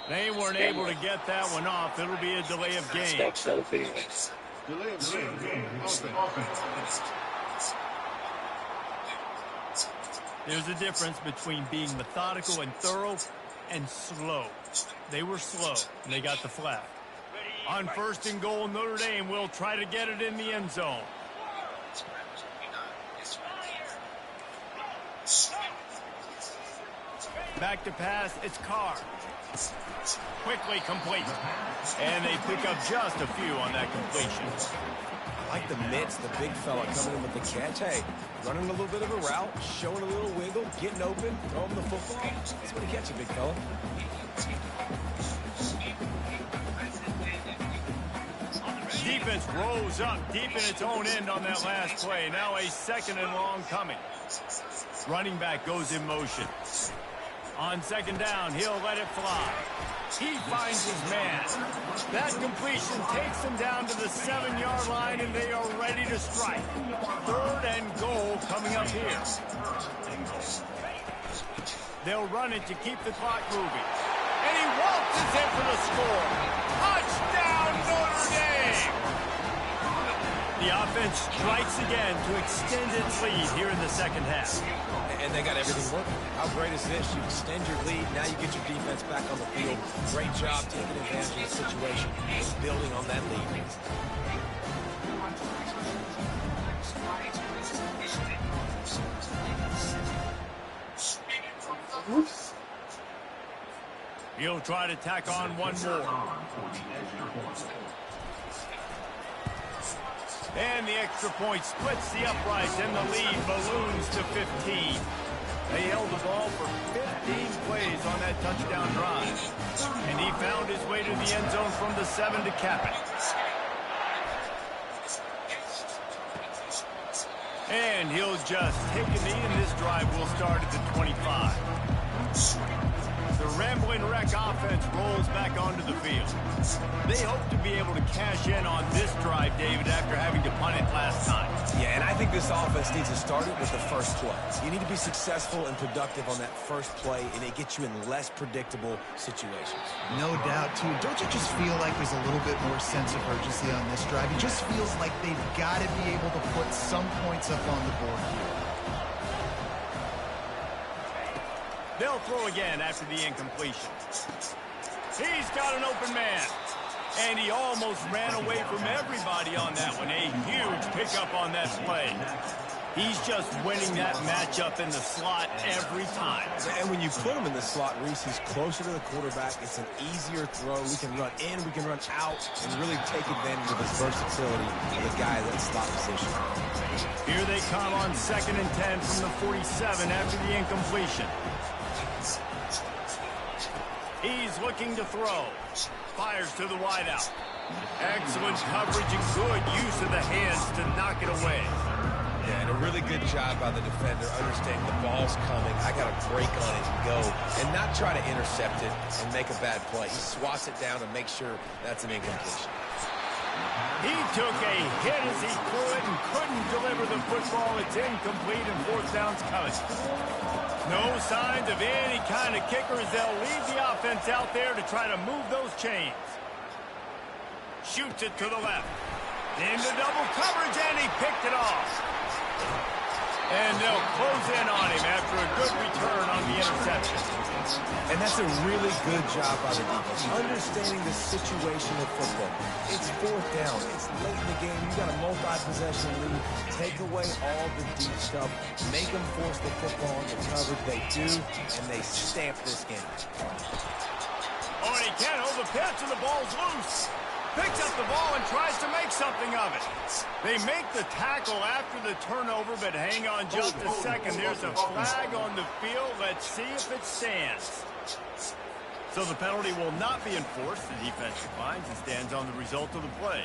They weren't able to get that one off. It'll be a delay of game. There's a difference between being methodical and thorough and slow. They were slow, and they got the flag. On first and goal, Notre Dame will try to get it in the end zone. Back to pass, it's Carr. Quickly complete. And they pick up just a few on that completion. I like the mitts, the big fella coming in with the catch. Hey, running a little bit of a route, showing a little wiggle, getting open, throwing the football. That's what he catch, big fella. Defense rose up deep in its own end on that last play. Now a second and long coming. Running back goes in motion. On second down, he'll let it fly. He finds his man. That completion takes them down to the 7-yard line, and they are ready to strike. 3rd and goal coming up here. They'll run it to keep the clock moving. And he waltzes in for the score. Touchdown, Notre Dame! The offense strikes again to extend its lead here in the second half. And they got everything working. How great is this? You extend your lead. Now you get your defense back on the field. Great job taking advantage of the situation and building on that lead. He'll try to tack on one more. And the extra point splits the uprights, and the lead balloons to 15. They held the ball for 15 plays on that touchdown drive. And he found his way to the end zone from the 7 to cap it. And he'll just take a knee, and this drive will start at the 25. The Rambling Wreck offense rolls back onto the field. They hope to be able to cash in on this drive, David, after having to punt it last time. Yeah, and I think this offense needs to start it with the first play. You need to be successful and productive on that first play, and it gets you in less predictable situations. No doubt, too. Don't you just feel like there's a little bit more sense of urgency on this drive? It just feels like they've got to be able to put some points up on the board here. They'll throw again after the incompletion. He's got an open man. And he almost ran away from everybody on that one. A huge pickup on that play. He's just winning that matchup in the slot every time. And when you put him in the slot, Reese, he's closer to the quarterback. It's an easier throw. We can run in, we can run out, and really take advantage of his versatility of the guy in that slot position. Here they come on 2nd and 10 from the 47 after the incompletion. He's looking to throw. Fires to the wideout. Excellent coverage and good use of the hands to knock it away. Yeah, and a really good job by the defender understanding the ball's coming. I got to break on it and go, and not try to intercept it and make a bad play. He swats it down and makes sure that's an incompletion. He took a hit as he threw it and couldn't deliver the football. It's incomplete, and 4th down's coming. No signs of any kind of kicker as they'll leave the offense out there to try to move those chains. Shoots it to the left. Into double coverage, and he picked it off. And they'll close in on him after a good return on the interception. And that's a really good job by the defense, understanding the situation of football. It's 4th down. It's late in the game. You got a multi-possession lead. Take away all the deep stuff. Make them force the football into coverage. They do, and they stamp this game. Oh, and he can't hold the pitch, and the ball's loose. Picks up the ball and tries to make something of it. They make the tackle after the turnover, but hang on just a second. There's a flag on the field. Let's see if it stands. So the penalty will not be enforced. The defense declines and stands on the result of the play.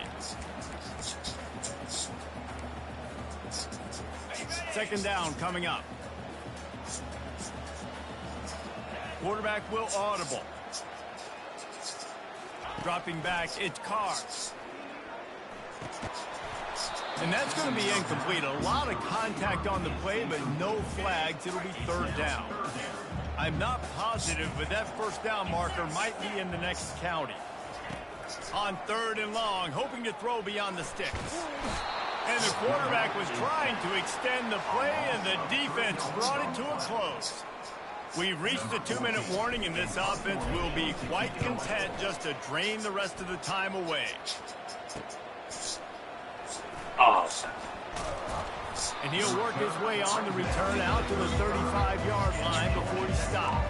2nd down coming up. Quarterback will audible. Dropping back, it's Carr. And that's going to be incomplete. A lot of contact on the play, but no flags. It'll be 3rd down. I'm not positive, but that 1st down marker might be in the next county. On 3rd and long, hoping to throw beyond the sticks. And the quarterback was trying to extend the play, and the defense brought it to a close. We've reached the 2-minute warning, and this offense will be quite content just to drain the rest of the time away. Awesome. And he'll work his way on the return out to the 35-yard line before he stopped.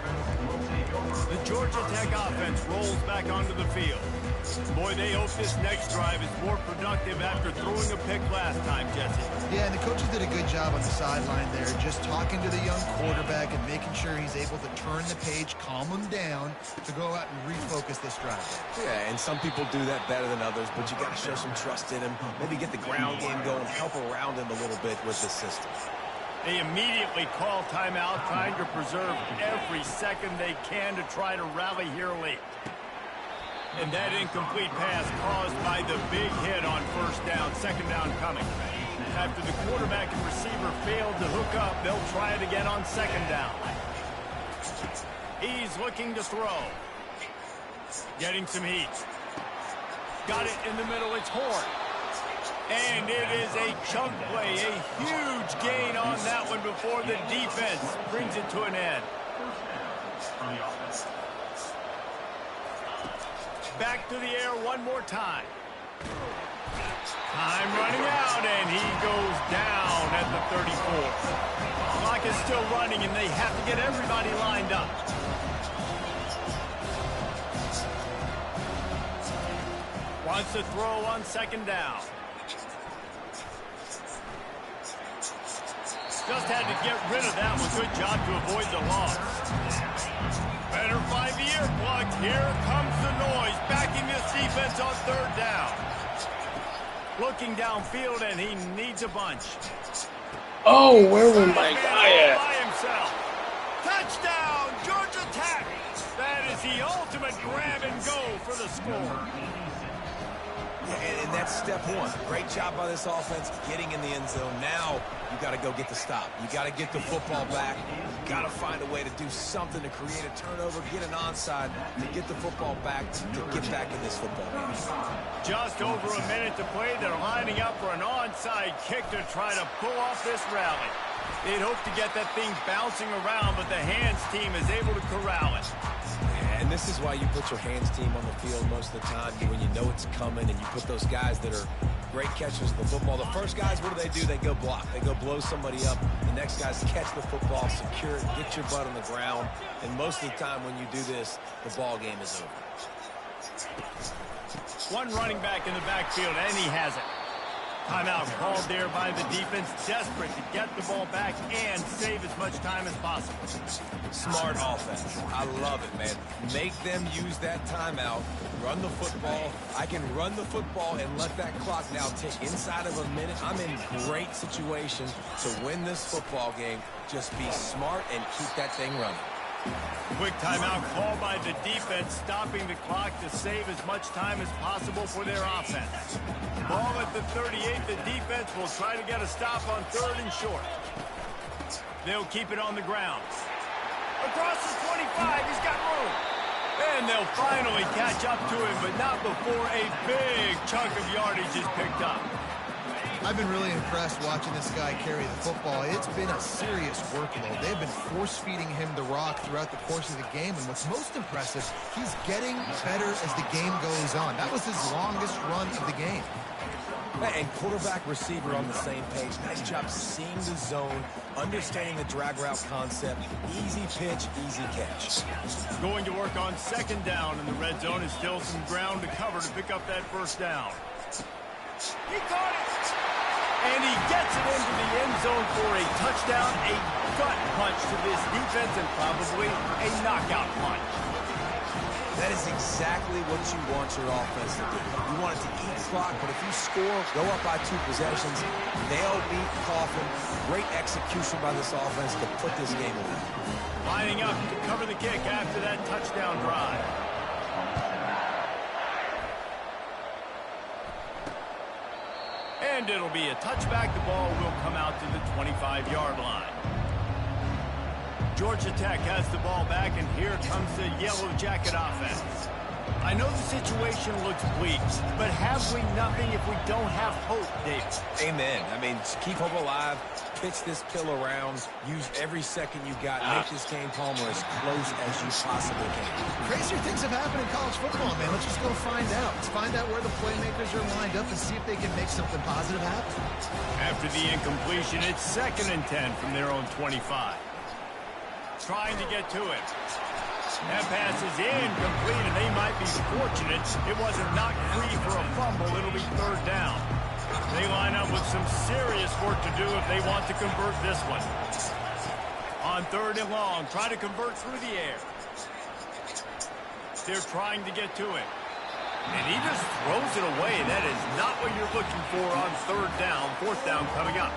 The Georgia Tech offense rolls back onto the field. Boy, they hope this next drive is more productive after throwing a pick last time, Jesse. Yeah, and the coaches did a good job on the sideline there, just talking to the young quarterback and making sure he's able to turn the page, calm him down to go out and refocus this drive. Yeah, and some people do that better than others, but you got to show some trust in him. Maybe get the ground game going, help around him a little bit with the system. They immediately call timeout, trying to preserve every second they can to try to rally here late. And that incomplete pass caused by the big hit on first down, second down coming. After the quarterback and receiver failed to hook up, they'll try it again on second down. He's looking to throw. Getting some heat. Got it in the middle, it's Horn. And it is a chunk play, a huge gain on that one before the defense brings it to an end. Back to the air one more time. Time running out, and he goes down at the 34. Clock is still running, and they have to get everybody lined up. Wants to throw on second down. Just had to get rid of that one. Good job to avoid the loss. Better find the earplugs. Here comes the noise. Backing this defense on third down. Looking downfield, and he needs a bunch. Oh, where was my guy at? By himself. Touchdown, Georgia Tech. That is the ultimate grab and go for the score. And that's step one. Great job by this offense getting in the end zone. Now you got to go get the stop. You got to get the football back. You got to find a way to do something to create a turnover, get an onside, to get the football back, to get back in this football game. Just over a minute to play. They're lining up for an onside kick to try to pull off this rally. They'd hope to get that thing bouncing around, but the hands team is able to corral it. And this is why you put your hands team on the field most of the time, when you know it's coming, and you put those guys that are great catchers of the football. The first guys, what do? They go block. They go blow somebody up. The next guys catch the football, secure it, get your butt on the ground. And most of the time when you do this, the ball game is over. One running back in the backfield, and he has it. Timeout called there by the defense, desperate to get the ball back and save as much time as possible. Smart offense. I love it, man. Make them use that timeout. Run the football. I can run the football and let that clock now tick inside of a minute. I'm in great situation to win this football game. Just be smart and keep that thing running. Quick timeout called by the defense, stopping the clock to save as much time as possible for their offense. Ball at the 38, the defense will try to get a stop on third and short. They'll keep it on the ground. Across the 25, he's got room. And they'll finally catch up to him, but not before a big chunk of yardage is picked up. I've been really impressed watching this guy carry the football. It's been a serious workload. They've been force-feeding him the rock throughout the course of the game, and what's most impressive, he's getting better as the game goes on. That was his longest run of the game. And quarterback receiver on the same page. Nice job seeing the zone, understanding the drag route concept. Easy pitch, easy catch. Going to work on second down, and the red zone is still some ground to cover to pick up that first down. He caught it! And he gets it into the end zone for a touchdown, a gut punch to this defense, and probably a knockout punch. That is exactly what you want your offense to do. You want it to eat clock, but if you score, go up by 2 possessions, nail, beat, coffin. Great execution by this offense to put this game away. Lining up to cover the kick after that touchdown drive. And it'll be a touchback. The ball will come out to the 25-yard line. Georgia Tech has the ball back, and here comes the Yellow Jacket offense. I know the situation looks bleak, but have we nothing if we don't have hope, David? Amen. I mean, keep hope alive, pitch this pill around, use every second you got, make this game, Palmer, as close as you possibly can. Crazier things have happened in college football, man. Let's just go find out. Let's find out where the playmakers are lined up and see if they can make something positive happen. After the incompletion, it's 2nd and 10 from their own 25. Trying to get to it. That pass is incomplete, and they might be fortunate it wasn't knocked free for a fumble. It'll be third down. They line up with some serious work to do if they want to convert this one. On 3rd and long, try to convert through the air. They're trying to get to it. And he just throws it away. That is not what you're looking for on third down. Fourth down coming up.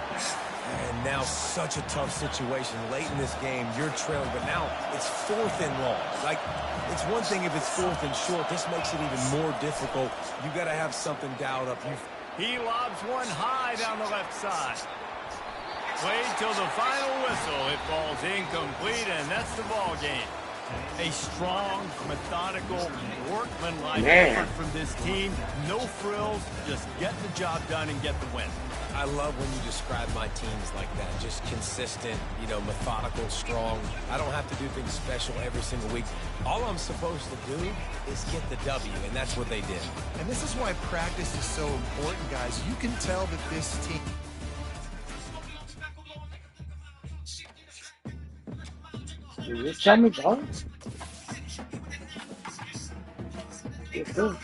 And now such a tough situation. Late in this game, you're trailing, but now it's fourth and long. Like, it's one thing if it's fourth and short. This makes it even more difficult. You got to have something dialed up. He lobs one high down the left side. Played till the final whistle. It falls incomplete, and that's the ball game. A strong, methodical, workmanlike effort from this team. No frills, just get the job done and get the win. I love when you describe my teams like that. Just consistent, methodical, strong. I don't have to do things special every single week. All I'm supposed to do is get the W, and that's what they did. And this is why practice is so important, guys. You can tell that this team... Is this Sammy Jones? Yes, sir.